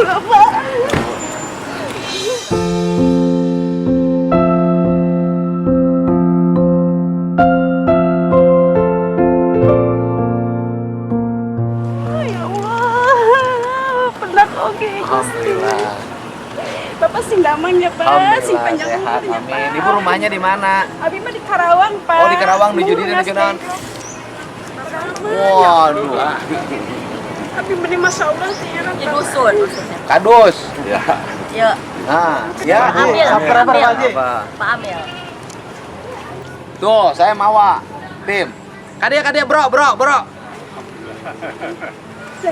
Alhamdulillah, Pak. Ya Allah, penak oke. Alhamdulillah. Bapak sindaman ya, Pak. Si panjang Sehat, umur ya, amin. Pak. Ibu rumahnya di mana? Abi mah di Karawang, Pak. Oh, di Karawang, di Judi Nasional. Waduh. Abi bener Masya Allah sih. Di dusun maksudnya. Kadus. Ya. Ya, Nah, ya. Pak Amil, Pak Amil. Apa? Pak Amil. Tuh, saya Mawa. Tim. Kadia, bro.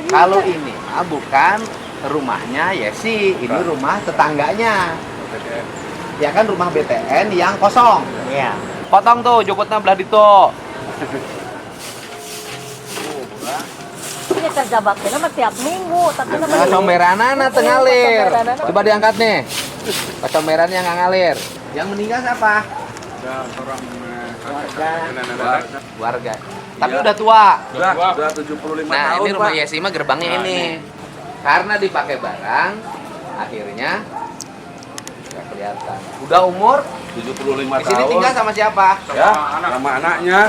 Kalau ini bukan rumahnya Yesi, ini rumah tetangganya. Ya kan rumah BTN yang kosong. Iya. Potong tuh, jokotnya belah itu. Ini terjebaknya nama tiap minggu, tapi nama Kacomberanana tengalir. Coba diangkat nih. Kacomberan yang nggak ngalir. Yang meninggal siapa? Warga. Tapi udah tua. Udah 75 Nah, tahun, ini rumah Pak. Yesi mah gerbangnya Nah, ini. Karena dipakai barang, akhirnya nggak kelihatan. Udah umur, 75 di sini tahun. tinggal sama siapa? Ya, sama anaknya.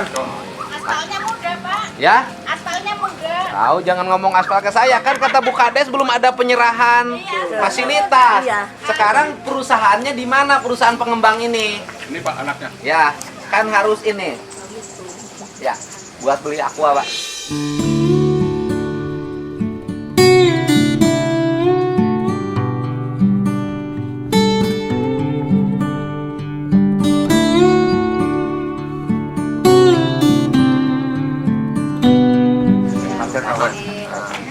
Aspalnya muda, Pak. Ya? Aspalnya muda. Tahu, jangan ngomong aspal ke saya. Kan kata Bu Kades belum ada penyerahan fasilitas. Iya. Sekarang perusahaannya di mana perusahaan pengembang ini? Ini Pak anaknya. Ya, kan harus ini. Ya, buat beli aqua, Pak.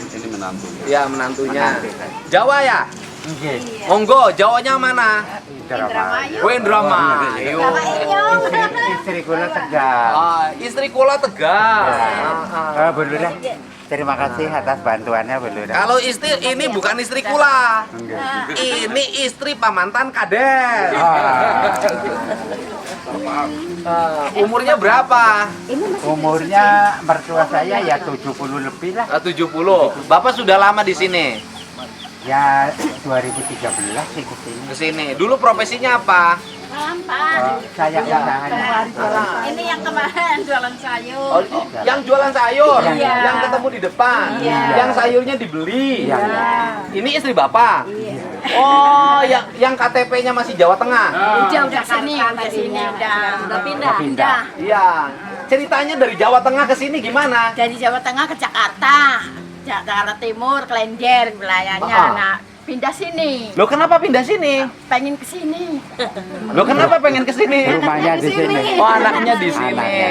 Ini menantu. Ya, menantunya. Jawa ya? Monggo, Jawanya mana? Indramayu. Indramayu. Istri kula Tegal. Istri kula Tegal. Bu Lurah, terima kasih atas bantuannya Bu Lurah. Kalau istri ini bukan istri kula. Ini istri pamantan Kades. Umurnya berapa? Umurnya mertua saya ya 70 lebih lah. 70. Bapak sudah lama di sini? Ya 2013 sih kesini. Kesini. Dulu profesinya apa? Saya usahanya. Ini yang kemarin jualan sayur. Oh, yang jualan sayur, Iya. yang ketemu di depan, yang sayurnya dibeli. Iya. Ini istri bapak. Oh, yang KTP-nya masih Jawa Tengah. Udah sini, udah Pindah. Iya. Ceritanya dari Jawa Tengah ke sini gimana? Dari Jawa Tengah ke Jakarta, Jakarta Timur, Klender wilayahnya. Nah, pindah sini. Loh, kenapa pindah sini? Pengen ke sini. Loh, kenapa pengen ke sini? Rumahnya di sini. Oh, anaknya di sini. Anaknya.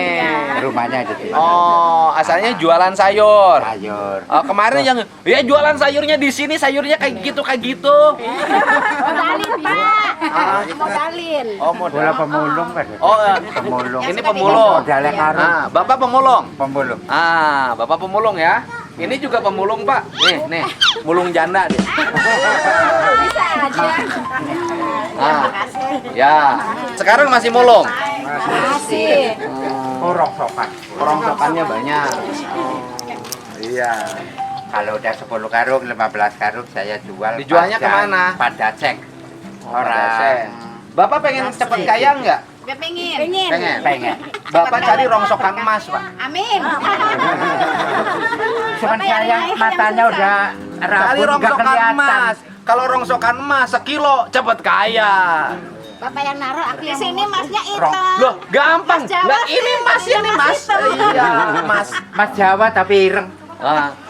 Rumahnya di sini. Oh, asalnya jualan sayur. Sayur. Oh, kemarin yang ya jualan sayurnya di sini, sayurnya kayak gitu. Modalin, Pak. Modalin. Oh, Bola pemulung kan. Oh, Pemulung. ini pemulung. Modalnya karung. Ah, Bapak pemulung. Pemulung. Ah, Bapak pemulung ya. Ini juga pemulung, Pak. Nih, mulung janda dia. Bisa aja. Ah, ya. Sekarang masih mulung. Masih. Korok sopan. Rongsokannya banyak. Iya. Kalau udah 10 karung, 15 karung saya jual. Dijualnya kemana? Pada cek. Orang. Bapak pengen cepet kaya nggak? Pengen. Pengen. Bapak cari rongsokan emas, Pak. Amin. Cuman saya matanya udah Cari rabun nggak rongsokan kelihatan. emas. Kalau rongsokan emas sekilo cepet kaya. Bapak yang naruh, aku yang sini masnya Rong- hitam. Loh, gampang. Mas Jawa Lah, ini masnya nih, Mas. Iya, Mas. Mas Jawa tapi ireng.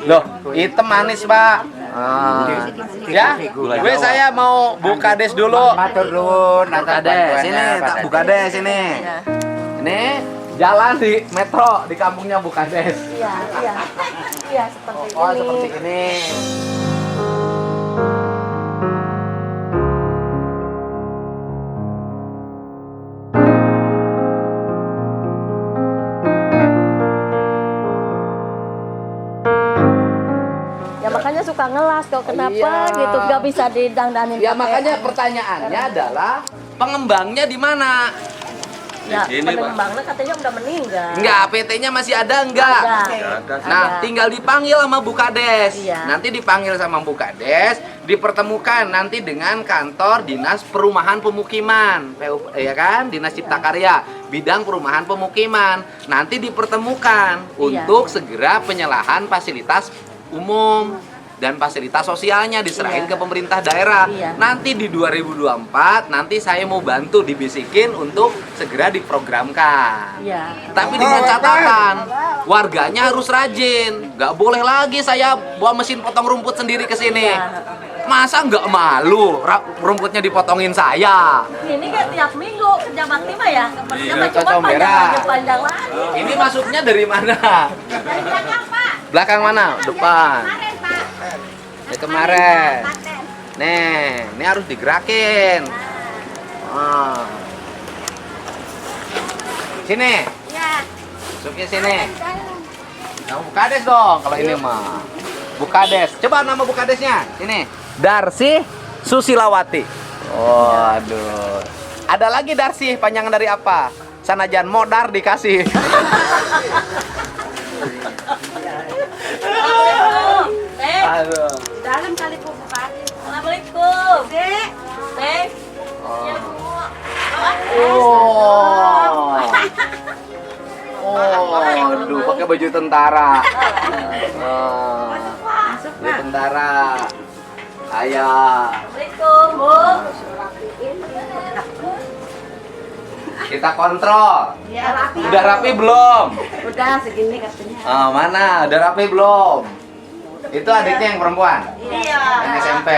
Loh, hitam manis, Pak. Ya, gue saya mau Bu Kades dulu. Matur nuwun Bu atas Kades, bantuannya, sini, Pak Bu Kades. Kades, sini. Ini jalan di metro di kampungnya Bu Kades. Iya, seperti Oh, seperti ini. Ya makanya suka ngelas kok kenapa Iya. gitu nggak bisa didangdanin. Ya pakai- makanya pertanyaannya adalah pengembangnya di mana? Ya, Di sini, Pak. penembangnya katanya udah meninggal. Enggak, PT-nya masih ada enggak? Ada. Nah, Ada. tinggal dipanggil sama Bu Kades. Iya. Nanti dipanggil sama Bu Kades, dipertemukan nanti dengan kantor Dinas Perumahan Pemukiman, ya kan? Dinas Cipta Karya, bidang perumahan pemukiman. Nanti dipertemukan untuk segera penyerahan fasilitas umum dan fasilitas sosialnya diserahin Iya. ke pemerintah daerah. Iya. Nanti di 2024 nanti saya mau bantu dibisikin untuk segera diprogramkan. Iya. Tapi dengan catatan, warganya harus rajin. Nggak boleh lagi saya bawa mesin potong rumput sendiri ke sini. Masa nggak malu rumputnya dipotongin saya? Ini kan tiap minggu kerja bakti mah ya. Kerja mah Ke cuma Sombera. panjang lagi. Ini masuknya dari mana? Dari belakang, Pak. Belakang mana? Depan. Kemarin, Pak. Ya, kemarin. Paten. Nih, ini harus digerakin. Ah. Sini, Ya. masuknya sini. Nah, Bu Kades dong kalau ini mah. Bu Kades. Coba nama Bu Kadesnya. Sini. Darsi Susilawati. Oh, aduh. Ada lagi Darsi, panjangan dari apa? Sanajan modar dikasih. Aduh. Dalam kali Bu Bupati. Assalamualaikum. Dek. Neng. Oh. Oh, aduh, pakai baju tentara. Oh, baju tentara. Ayah. Assalamualaikum, Bu. Kita kontrol. Ya, rapi. Udah rapi belum? Udah segini katanya. Oh, mana? Udah rapi belum? Itu adiknya yang perempuan? Iya. Yang SMP?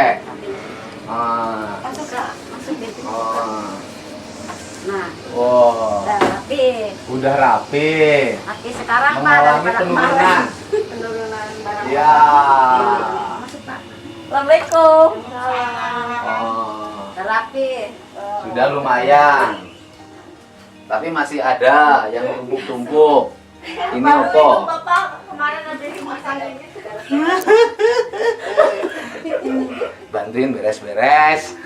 Oh. Masuk gitu. Oh. Nah, Wow. udah rapi. Udah rapi. Rapi sekarang, Pak. Mengalami daripada penurunan. kemarin. Penurunan barang. Ya. Masuk, Pak. Assalamualaikum. Oh. Udah rapi. Sudah lumayan. Tapi masih ada yang tumpuk-tumpuk. Ini opo. Bapak, kemarin ada yang masang gitu. Bantuin beres-beres.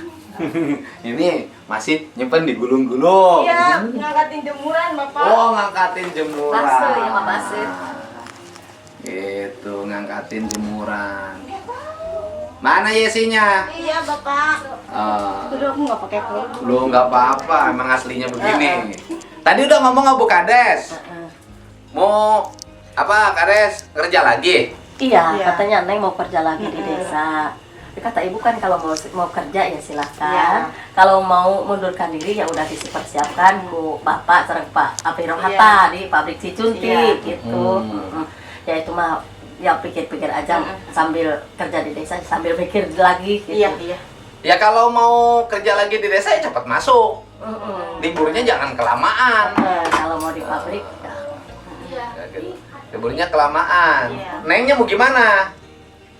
Ini masih nyimpen di gulung-gulung. Iya, ngangkatin jemuran, Bapak. Oh, ngangkatin jemuran. Base, ya, Pak, base. Gitu, ngangkatin jemuran. Mana Yesinya? Iya, Bapak. Udah aku nggak pakai kerudung. Lu nggak apa-apa, emang aslinya begini. Tadi udah ngomong sama Bu Kades. Mau apa, Kades? Kerja lagi? Iya, Iya. katanya Neng mau kerja lagi di desa. Tapi kata ibu kan kalau mau kerja ya silahkan. Iya. Kalau mau mundurkan diri ya udah dipersiapkan ku bapak sareng Pak Apiro Hatta di pabrik Cicunti Iya. gitu. Ya itu mah ya pikir-pikir aja sambil kerja di desa sambil mikir lagi gitu. Iya, iya. Ya kalau mau kerja lagi di desa ya cepat masuk. Liburnya jangan kelamaan. Kalau mau di pabrik ya. Liburnya kelamaan. Iya. Nengnya mau gimana?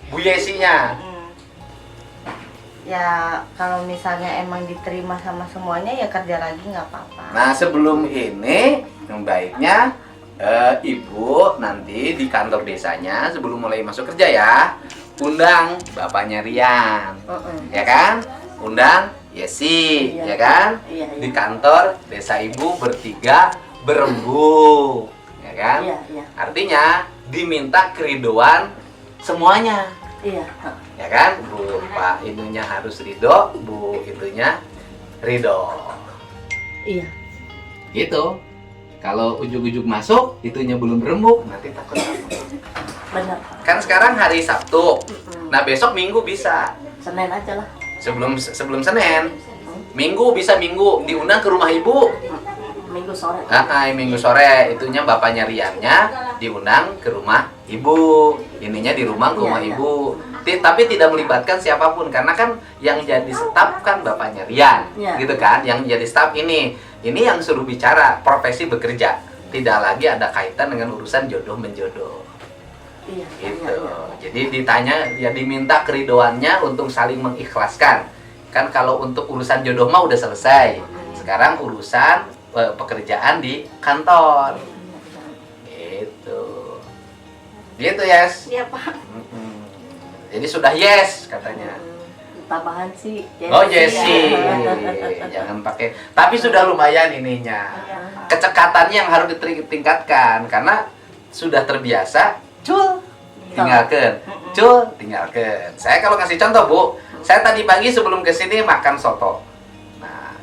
Bu Yesinya. Ya, kalau misalnya emang diterima sama semuanya ya kerja lagi nggak apa-apa. Nah, sebelum ini yang baiknya Ibu nanti di kantor desanya sebelum mulai masuk kerja ya, undang bapaknya Rian. Ya kan? Undang Yesi, Iya. ya kan? Iya, iya. Di kantor desa Ibu bertiga berembuk. Ya kan? Iya, iya. Artinya diminta keridoan semuanya. Iya. Ya kan? Bu Pak itunya harus ridho, Bu itunya ridho. Iya. Gitu. Kalau ujuk-ujuk masuk, itunya belum berembuk, nanti takut apa? Benar. Kan sekarang hari Sabtu. Nah, besok Minggu bisa. Senin aja lah. Sebelum Senin. Minggu bisa Minggu diundang ke rumah Ibu. Minggu sore. Minggu sore itunya bapaknya Riannya diundang ke rumah Ibu. Ininya di rumah ke rumah Iya, iya. Ibu. Tapi tidak melibatkan siapapun karena kan yang jadi staf kan bapaknya Rian, Iya. gitu kan? Yang jadi staf ini yang suruh bicara profesi bekerja, tidak lagi ada kaitan dengan urusan jodoh menjodoh, Iya. gitu. Iya, iya. Jadi ditanya, ya diminta keridoannya untuk saling mengikhlaskan. Kan kalau untuk urusan jodoh mah udah selesai. Sekarang urusan pekerjaan di kantor, gitu. Gitu, Yes. Iya, Pak. Jadi sudah yes katanya. tambahan sih. Oh Jessie, jangan pakai. Tapi sudah lumayan ininya. Kecekatannya yang harus ditingkatkan karena sudah terbiasa. Cul, tinggalkan. Cul, tinggalkan. Saya kalau kasih contoh Bu, saya tadi pagi sebelum kesini makan soto. Nah,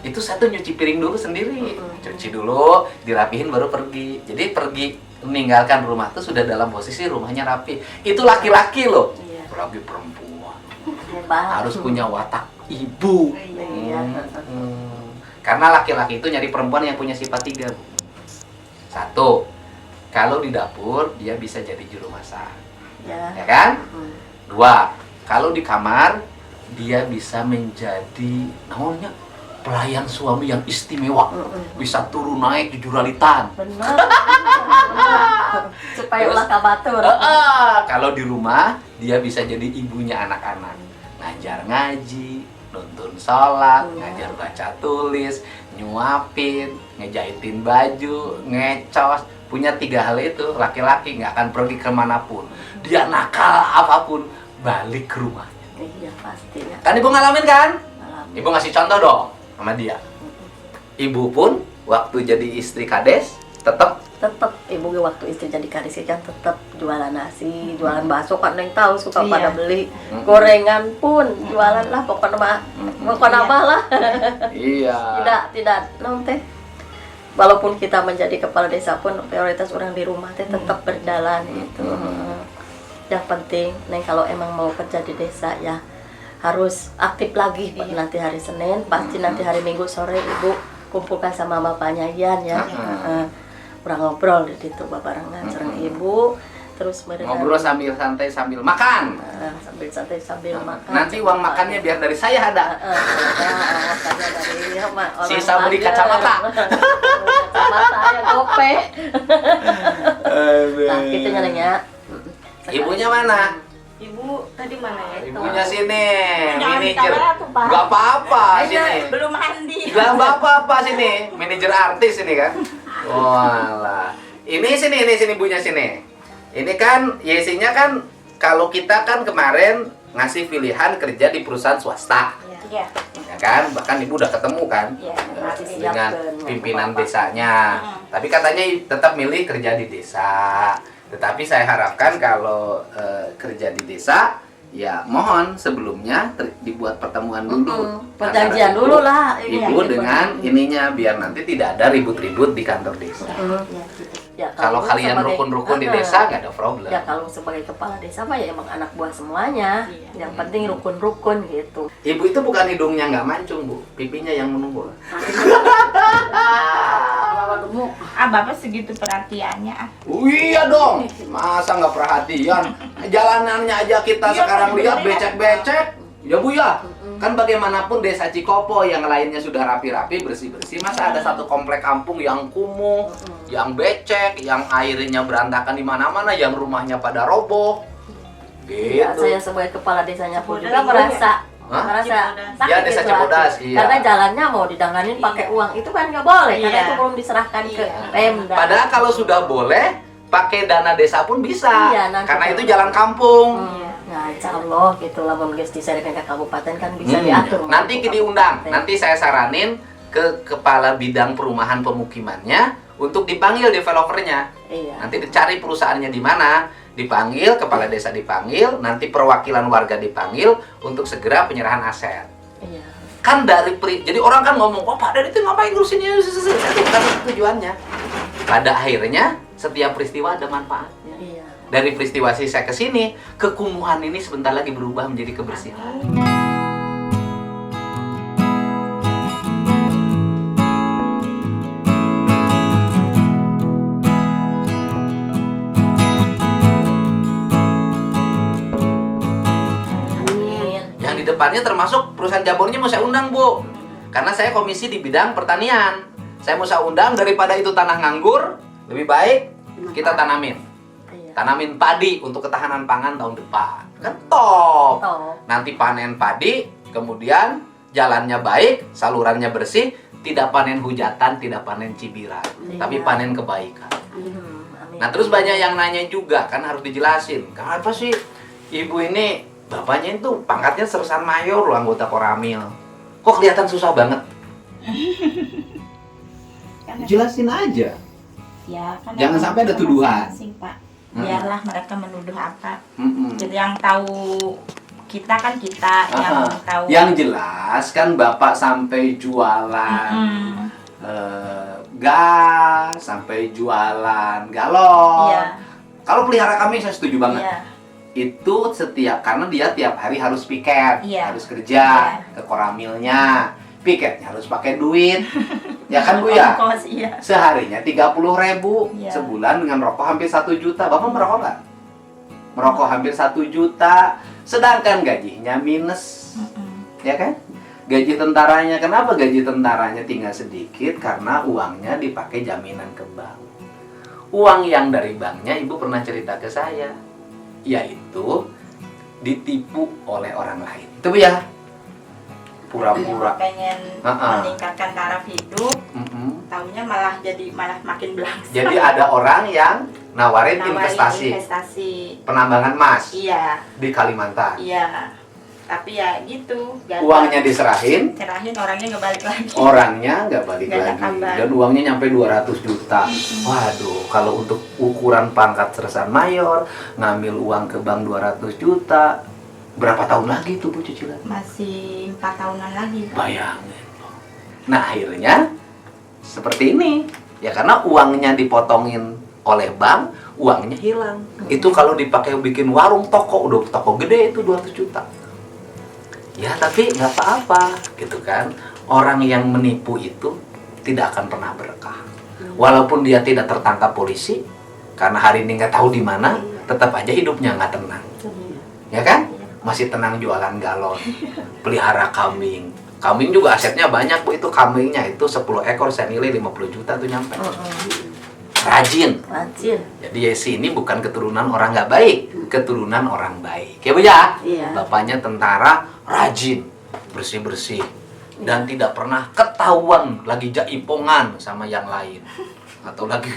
itu satu nyuci piring dulu sendiri, cuci dulu, dirapihin baru pergi. Jadi pergi meninggalkan rumah tuh sudah dalam posisi rumahnya rapi. Itu laki-laki loh. Apalagi perempuan harus punya watak ibu. Karena laki-laki itu nyari perempuan yang punya sifat 3 Bu. 1, kalau di dapur dia bisa jadi juru masak, ya kan? 2, kalau di kamar dia bisa menjadi namanya pelayan suami yang istimewa, bisa turun naik di juralitan. Benar. Supaya Terus, ulah kabatur. Kalau di rumah dia bisa jadi ibunya anak-anak, ngajar ngaji, nuntun sholat, ngajar baca tulis, nyuapin, ngejahitin baju, ngecos. Punya 3 hal itu, laki-laki nggak akan pergi kemanapun. Dia nakal apapun, balik ke rumahnya. Iya pastinya. Kan ibu ngalamin kan? Ngalamin. Ibu ngasih contoh dong sama dia. Ibu pun waktu jadi istri kades tetap Ibu waktu istri jadi kadis kan tetap jualan nasi, jualan bakso kan yang tahu suka pada beli. Gorengan pun jualan lah pokoknya mah. Pokoknya mah lah. Iya. Tidak teh. Walaupun kita menjadi kepala desa pun prioritas orang di rumah teh tetap berjalan gitu. Yang penting neng kalau emang mau kerja di desa ya harus aktif lagi. Nanti hari Senin pasti nanti hari Minggu sore ibu kumpulkan sama bapaknya Ian ya. Kurang ngobrol di situ babarengan sareng ibu terus ngobrol sambil santai sambil makan. Sambil santai sambil makan. Nanti uang makannya biar dari saya ada. Makanya dari orang sisa beli kacamata. Kacamata ya gope. Nah, gitu nyalanya. Ibunya mana? Ibu tadi mana ya? Ibunya sini. Jangan Manajer. ditawar atuh, Pak. Gak apa-apa sini. Belum mandi. Gak apa-apa sini. Manajer artis ini kan. Walah. Ini sini ibunya sini. Ini kan Yesinya kan kalau kita kan kemarin ngasih pilihan kerja di perusahaan swasta. Iya. Ya kan? Bahkan ibu udah ketemu kan dengan pimpinan desanya. Tapi katanya tetap milih kerja di desa. Tetapi saya harapkan kalau kerja di desa, ya mohon sebelumnya dibuat pertemuan dulu. Perjanjian dulu lah. Ibu dengan ininya biar nanti tidak ada ribut-ribut di kantor desa. Ya, Kalau kalian rukun-rukun di desa nggak ada problem. Ya kalau sebagai kepala desa mah ya emang anak buah semuanya. Yang penting rukun-rukun gitu. Ibu itu bukan hidungnya nggak mancung Bu, pipinya yang menunggu. Bapak segitu perhatiannya. Iya dong, masa nggak perhatian? Jalanannya aja kita sekarang lihat becek-becek. Ya Bu ya, kan bagaimanapun desa Cikopo yang lainnya sudah rapi-rapi, bersih-bersih. Masa ada satu komplek kampung yang kumuh, yang becek, yang airnya berantakan di mana-mana, yang rumahnya pada roboh. Gitu. Ya, saya sebagai kepala desanya pun juga merasa sakit Ya, desa gitu Cibodas, hati. iya. Karena jalannya mau didanganin pakai uang itu kan nggak boleh karena itu belum diserahkan ke Pemda. Padahal kalau sudah boleh pakai dana desa pun bisa. Iya, nanti karena itu kalau- jalan kampung. Nah, insya Allah gitu lah, mungkin diserahkan ke kabupaten kan bisa diatur. Nanti diundang, nanti saya saranin ke kepala bidang perumahan pemukimannya untuk dipanggil developernya. Iya. Nanti dicari perusahaannya di mana, dipanggil, kepala desa dipanggil, nanti perwakilan warga dipanggil untuk segera penyerahan aset. Iya. Kan jadi orang kan ngomong, oh Pak Dari itu ngapain ngurusin ini? Itu bukan tujuannya. Pada akhirnya setiap peristiwa ada manfaatnya. Iya. Dari peristiwa saya ke sini, kekumuhan ini sebentar lagi berubah menjadi kebersihan. Yang di depannya termasuk perusahaan Jabornya mau saya undang Bu, karena saya komisi di bidang pertanian. Saya mau saya undang daripada itu tanah nganggur, lebih baik kita tanamin. Tanamin padi untuk ketahanan pangan tahun depan. Kan top. Nanti panen padi, kemudian jalannya baik, salurannya bersih, tidak panen hujatan, tidak panen cibiran, tapi panen kebaikan. Nah terus banyak yang nanya juga, kan harus dijelasin. Kenapa sih ibu ini bapaknya itu pangkatnya sersan mayor loh, anggota Koramil. Kok kelihatan susah banget? Jelasin aja. Ya, kan Jangan sampai ada tuduhan. masing-masing, Pak. Biarlah mereka menuduh apa. Mm-mm. Jadi yang tahu kita kan kita yang Aha. tahu. Yang jelas kan bapak sampai jualan gas, sampai jualan galon. Iya. Kalau pelihara kambing saya setuju banget. Iya. Itu setiap, karena dia tiap hari harus piket, Iya. harus kerja ke Koramilnya, piketnya harus pakai duit, ya kan Bu ya? Ongkos, iya. Seharinya 30.000, Iya. sebulan dengan rokok hampir 1 juta. Bapak merokok nggak? Merokok hampir 1 juta, sedangkan gajinya minus, ya kan? Gaji tentaranya, kenapa gaji tentaranya tinggal sedikit? Karena uangnya dipakai jaminan ke bank. Uang yang dari banknya ibu pernah cerita ke saya, yaitu ditipu oleh orang lain. Itu Bu ya? Pura-pura. pengen meningkatkan taraf hidup, taunya malah makin belangsa. Jadi ada orang yang nawarin investasi, penambangan emas Iya, di Kalimantan. iya. Tapi ya gitu. Uangnya diserahin, Cerahin orangnya nggak balik lagi. orangnya nggak balik Nggak ada lagi. kabar. Dan uangnya nyampe 200 juta. Waduh, kalau untuk ukuran pangkat sersan mayor, ngambil uang ke bank 200 juta, berapa tahun lagi tuh Bu cicilan? Masih 4 tahunan lagi. Pak. Bayangin. Nah akhirnya seperti ini. Ya karena uangnya dipotongin oleh bank, uangnya hilang. Itu kalau dipakai bikin warung toko, udah toko gede itu 200 juta. Ya tapi nggak apa-apa gitu kan. Orang yang menipu itu tidak akan pernah berkah. Walaupun dia tidak tertangkap polisi, karena hari ini nggak tahu di mana, tetap aja hidupnya nggak tenang. Ya kan? Masih tenang jualan galon, pelihara kambing. Kambing juga asetnya banyak Bu, itu kambingnya itu 10 ekor saya nilai 50 juta tuh nyampe. Rajin. Rajin. Jadi Yesi ini bukan keturunan orang nggak baik, keturunan orang baik. Ya Bu ya? Iya. Bapaknya tentara, rajin, bersih-bersih. Dan tidak pernah ketahuan lagi jaipongan sama yang lain. Atau lagi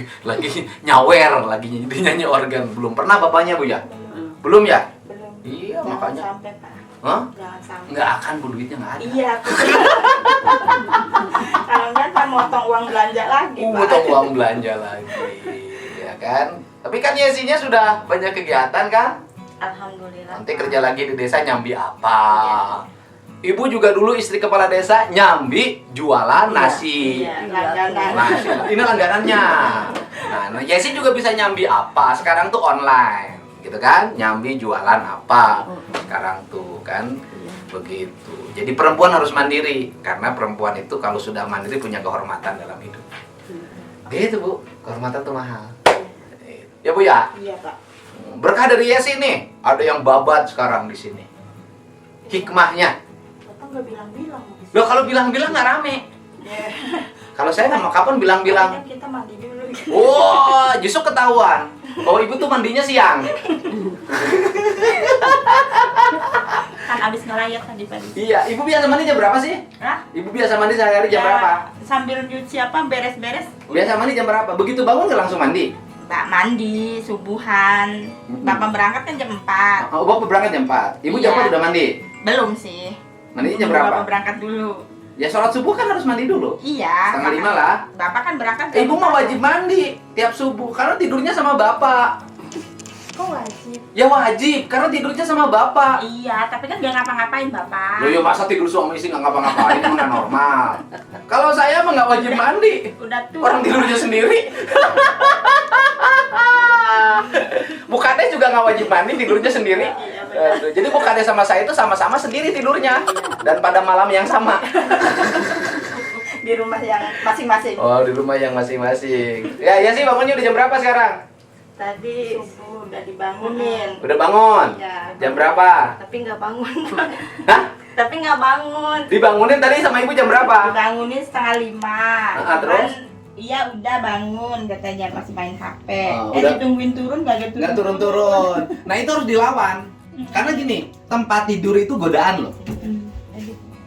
nyawer, lagi nyanyi organ. Belum pernah bapaknya Bu ya? Belum ya? Belum. Iya, Jangan makanya. sampai, Pak. Hah? Jangan sampai. Nggak akan Bu, duitnya nggak ada. Iya. Kalau enggak kan motong uang belanja lagi, Pak. Motong uang belanja lagi, ya kan? Tapi kan Yesinya sudah banyak kegiatan kan? Alhamdulillah. Nanti kerja lagi di desa nyambi apa? Ibu juga dulu istri kepala desa nyambi jualan nasi. Iya, langganan. Nasi. Ini langganannya. Nah, Yesi juga bisa nyambi apa? Sekarang tuh online, gitu kan? Nyambi jualan apa? Sekarang tuh kan begitu. Jadi perempuan harus mandiri karena perempuan itu kalau sudah mandiri punya kehormatan dalam hidup. Gitu Bu, kehormatan tuh mahal. Ya Bu ya. Iya, Pak. Berkah dari Yesi nih, ada yang babat sekarang di sini. Hikmahnya. Bapak nggak bilang-bilang. Loh kalau bilang-bilang nggak rame. Iya. Kalau saya nggak mau kapan bilang-bilang. Kan kita mandi dulu. Oh, justru ketahuan. Oh, ibu tuh mandinya siang. Kan abis ngelayat tadi pagi. Iya, ibu biasa mandi jam berapa sih? Hah? Ibu biasa mandi sehari-hari jam Ya, berapa? Sambil nyuci apa beres-beres. Biasa mandi jam berapa? Begitu bangun nggak langsung mandi? Mbak mandi, subuhan. Bapak berangkat kan jam 4. Oh, bapak berangkat jam 4. Ibu jam Iya. 4 udah mandi? Belum sih. Mandinya jam Tunggu berapa? Bapak berangkat dulu. Ya sholat subuh kan harus mandi dulu. Iya. 4:30 lah. Bapak kan berangkat Ibu mah wajib mandi tiap subuh karena tidurnya sama bapak. Kok wajib? Ya wajib karena tidurnya sama bapak. Iya, tapi kan dia ngapa-ngapain Bapak. Loh ya masa tidur suami istri nggak ngapa-ngapain mana normal. Kalau saya mah nggak wajib mandi. Udah tua. Orang tidurnya sendiri. Bukades juga nggak wajib mandi, tidurnya sendiri. Aduh, jadi Bukades sama saya itu sama-sama sendiri tidurnya dan pada malam yang sama. Di rumah yang masing-masing. Oh, di rumah yang masing-masing. Ya, ya sih bangunnya udah jam berapa sekarang? Tadi subuh udah dibangunin. Udah bangun. Ya, Jam berapa? tapi nggak bangun. Hah? Tapi nggak bangun. Dibangunin tadi sama ibu jam berapa? Dibangunin 4:30. Terus? Iya udah bangun katanya masih main HP. Oh, udah. Ditungguin turun nggak Nggak turun-turun. Nah itu harus dilawan. Karena gini, tempat tidur itu godaan loh.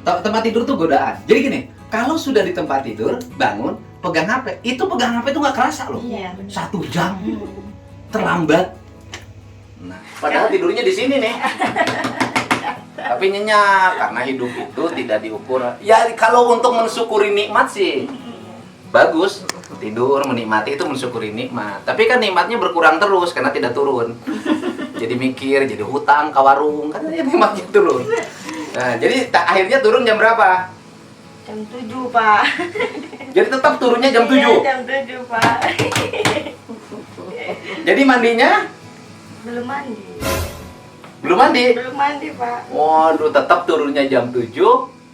Tempat tidur tuh godaan. Jadi gini, kalau sudah di tempat tidur, bangun, pegang HP. Itu pegang HP itu nggak kerasa loh. Iya. 1 jam. Terlambat. Nah, padahal tidurnya di sini nih. Tapi nyenyak karena hidup itu tidak diukur. Ya kalau untuk mensyukuri nikmat sih bagus. Tidur menikmati itu mensyukuri nikmat. Tapi kan nikmatnya berkurang terus karena tidak turun. Jadi mikir, jadi hutang ke warung, kan nikmatnya turun. Nah, jadi akhirnya turun jam berapa? Jam 7, Pak. Jadi tetap turunnya jam 7. Iya, jam 7, Pak. Jadi mandinya Belum mandi. belum mandi. Belum mandi, Pak. Waduh, tetap turunnya jam 7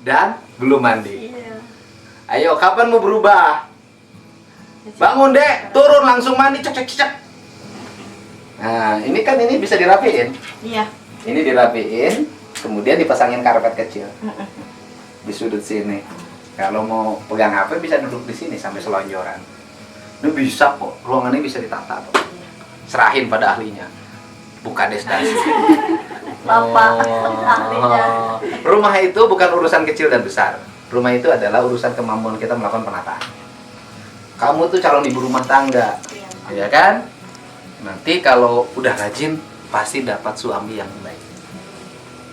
dan belum mandi. Iya. Ayo, kapan mau berubah? Bangun, Dek. Turun langsung mandi, cek cek cek. Nah, ini kan ini bisa dirapiin. Iya. Ini dirapiin, kemudian dipasangin karpet kecil di sudut sini. Kalau mau pegang HP bisa duduk di sini sampai selonjoran. Ini bisa kok, ruangannya bisa ditata kok. Serahin pada ahlinya. Buka desdasi. Bapak ahlinya. Rumah itu bukan urusan kecil dan besar. Rumah itu adalah urusan kemampuan kita melakukan penataan. Kamu tuh calon ibu rumah tangga, ya kan? Nanti kalau udah rajin pasti dapat suami yang baik.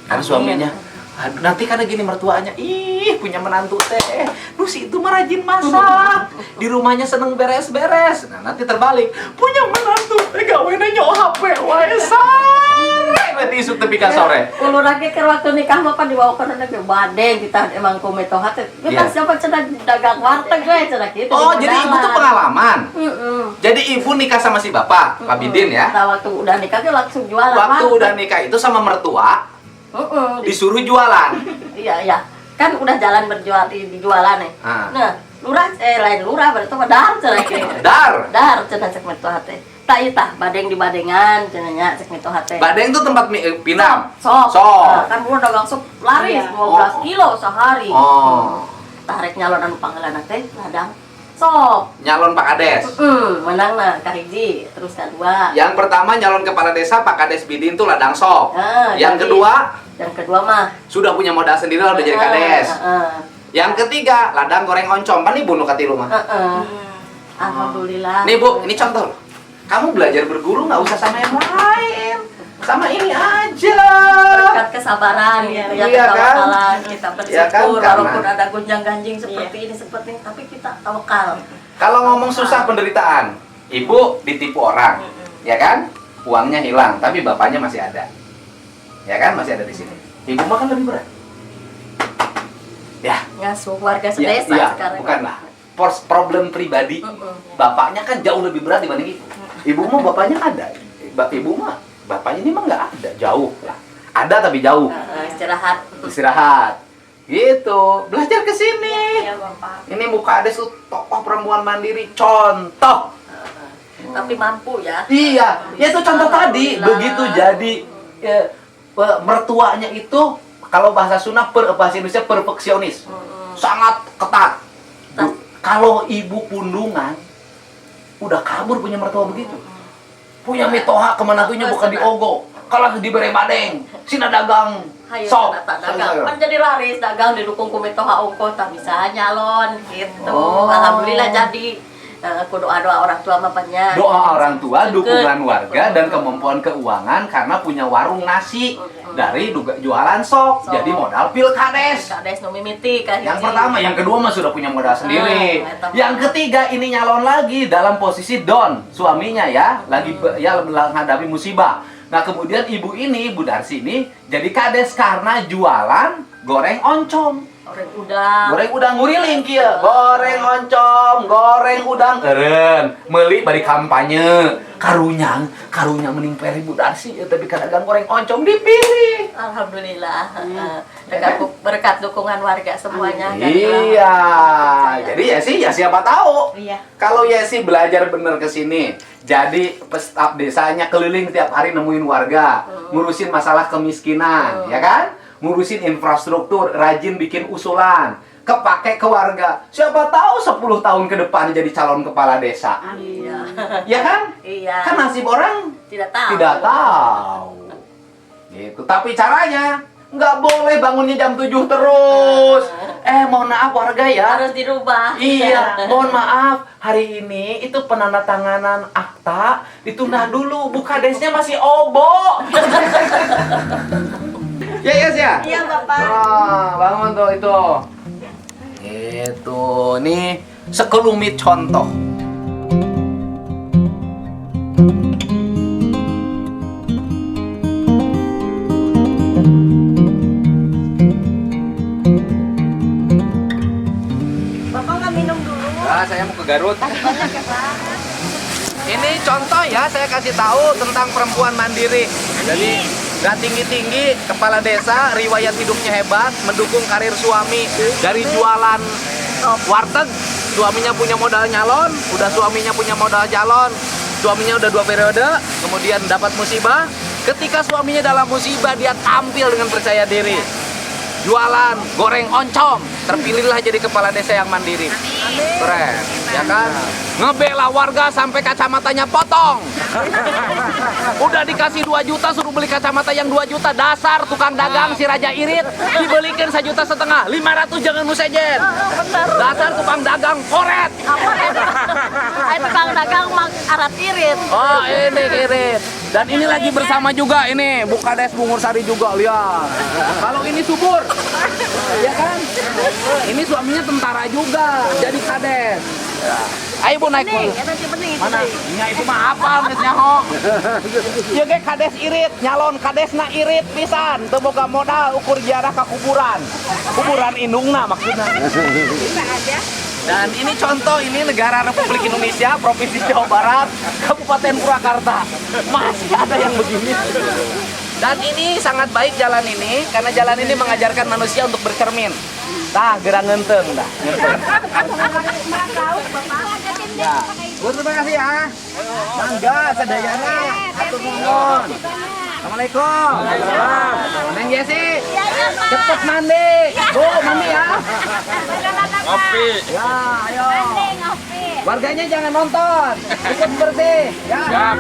Karena suaminya, aduh, nanti karena gini mertuanya, ih punya menantu teh, lu si itu mah rajin masak, di rumahnya seneng beres-beres. Nah nanti terbalik, punya menantu teh gawennya nyoh HP wae sare, nanti isuk tepi ka sore. Ulu lagi ke waktu nikah mah pan dibawa ke negeri badeng kita emang kumetoh hati. Kita Iya. siapa cenah dagang warteg we cenah gitu. Oh jadi ibu tuh pengalaman. Heeh. Jadi ibu nikah sama si bapak, Pak Bidin ya. Nah, waktu udah nikah tuh langsung jualan. Waktu warteg. udah nikah itu sama mertua, disuruh jualan. Iya, iya. Kan udah jalan berjual di jualan nih. Ah. Nah, lurah lain lurah berarti mah dar cenah gitu. Dar cenah cek metoh hati. Tak ieu tah badeng di badengan cenah nya cek metoh hati. Badeng tuh tempat pinam. Sop. Sop. Nah, kan gua dagang sop laris Iya. 12 kilo sehari. Oh. Tarik nyalon anu panggilan teh ladang sop. Nyalon Pak Kades. Menang nah kahiji, terus kedua. Yang pertama nyalon kepala desa Pak Kades Bidin tuh ladang sop. Yang jadi- kedua mah sudah punya modal sendiri lah udah jadi kades. Heeh. Yang ketiga ladang goreng oncom. Pan nih bunuh katilu mah. Alhamdulillah. Nih Bu, ini contoh loh. Kamu belajar berguru nggak usah sama yang lain. Sama ini aja. Berkat kesabaran gitu ya, Iya kan? ketawakalan, kita Iya kan? bersyukur Karena- walaupun ada gonjang-ganjing seperti ini seperti ini, tapi kita tawakal. Kalau ngomong susah penderitaan, ibu ditipu orang, ya kan? Uangnya hilang, tapi bapaknya masih ada. Ya kan? Masih ada di sini. Ibu mah kan lebih berat. Ya, Ngasuh warga ya, sedesa ya, sekarang. bukanlah. Problem pribadi, bapaknya kan jauh lebih berat dibanding ibu. Ibu mah bapaknya ada. Ibu mah bapaknya ini mah nggak ada, jauh lah. Ada tapi jauh. Istirahat. Istirahat. Gitu. Belajar ke sini. Iya, Bapak. Ini muka Ades tuh tokoh perempuan mandiri, contoh. Tapi mampu ya. Iya, ya itu contoh tadi. Alhamdulillah. Begitu jadi mertuanya itu kalau bahasa Sunda bahasa Indonesia perfeksionis. Sangat ketat. Kalau ibu pundungan udah kabur punya mertua begitu. Punya mitoha kemana tuhnya bukan diogo. Kalau diberi badeng, sina dagang. Hayu Sok. tak dagang. Kan jadi laris dagang didukung ku mitoha ongko tak bisa nyalon gitu. Oh. Alhamdulillah jadi aku doa-doa orang tua mapanya. Doa orang tua, dukungan warga, dan kemampuan keuangan karena punya warung nasi dari jualan sop, jadi modal pilkades. Kades nu mimiti kan. Yang pertama, yang kedua mah sudah punya modal sendiri. Ah, Yang ketiga ini nyalon lagi dalam posisi down suaminya ya, lagi ya menghadapi musibah. Nah kemudian ibu ini, Bu Darsi ini jadi kades karena jualan goreng oncom. Goreng udang nguriling kieu. Goreng oncom, goreng udang eureun. Meuli bari kampanye. Karunya mending peri Bu Darsi ya, tapi kadang goreng oncom dipilih. Alhamdulillah. Berkat dukungan warga semuanya. Iya. Jadi ya siapa tahu. Iya. Kalau Yesi belajar bener ke sini, jadi staf desanya keliling tiap hari nemuin warga, ngurusin masalah kemiskinan, ya kan? Ngurusin infrastruktur, rajin bikin usulan, kepake ke warga. Siapa tahu 10 tahun ke depan jadi calon kepala desa. Iya. Ya kan? Iya. Kan nasib orang Tidak tahu. tidak tahu. Gitu. Tapi caranya nggak boleh bangunnya jam 7 terus. Mohon maaf warga ya. Harus dirubah. Iya, mohon maaf. Hari ini itu penandatanganan akta ditunda dulu. Bukadesnya masih obo. Ya, yes ya? Iya, Bapak. Ah, bangun tuh itu. Itu nih sekelumit contoh. Bapak nggak minum dulu. Saya mau ke Garut. Banyak ya, Pak. Ini contoh ya, saya kasih tahu tentang perempuan mandiri. Jadi nggak tinggi-tinggi, kepala desa, riwayat hidupnya hebat, mendukung karir suami dari jualan warteg. Suaminya punya modal nyalon, suaminya punya modal calon, suaminya udah 2 periode, kemudian dapat musibah. Ketika suaminya dalam musibah, dia tampil dengan percaya diri. Jualan goreng oncom, terpilihlah jadi kepala desa yang mandiri. Keren, ya kan? Ngebela warga sampai kacamatanya potong. Udah dikasih 2 juta, suruh beli kacamata yang 2 juta. Dasar tukang dagang si Raja Irit, dibelikan 1,5 juta, 500 jangan musejen. Dasar tukang dagang koret. Tukang dagang arat irit. Oh, ini irit. Dan ini lagi bersama juga ini Bukades Bungursari juga, lihat. Kalau ini subur, ya kan? Ini suaminya tentara juga, jadi kades. Ayo Bu naik Bu. Mana? Ya itu mah apa geus nyaho. Ieu ge kades irit, nyalon kadesna irit pisan, teu boga modal ukur jarak ka kuburan. Kuburan indungna maksudna. Dan ini contoh, ini negara Republik Indonesia, Provinsi Jawa Barat, Kabupaten Purwakarta. Masih ada yang begini. Dan ini sangat baik jalan ini, karena jalan ini mengajarkan manusia untuk bercermin. Tah, gerang ngenteng dah. Ya. Bu, terima kasih ya. Mangga, sadayana. Atur nuhun. Assalamualaikum. Neng Yesi. Cepet mandi. Bu, mandi ya. Kopi. Ya, ayo. Warganya jangan nonton. Ikut bersih. Ya. Siap.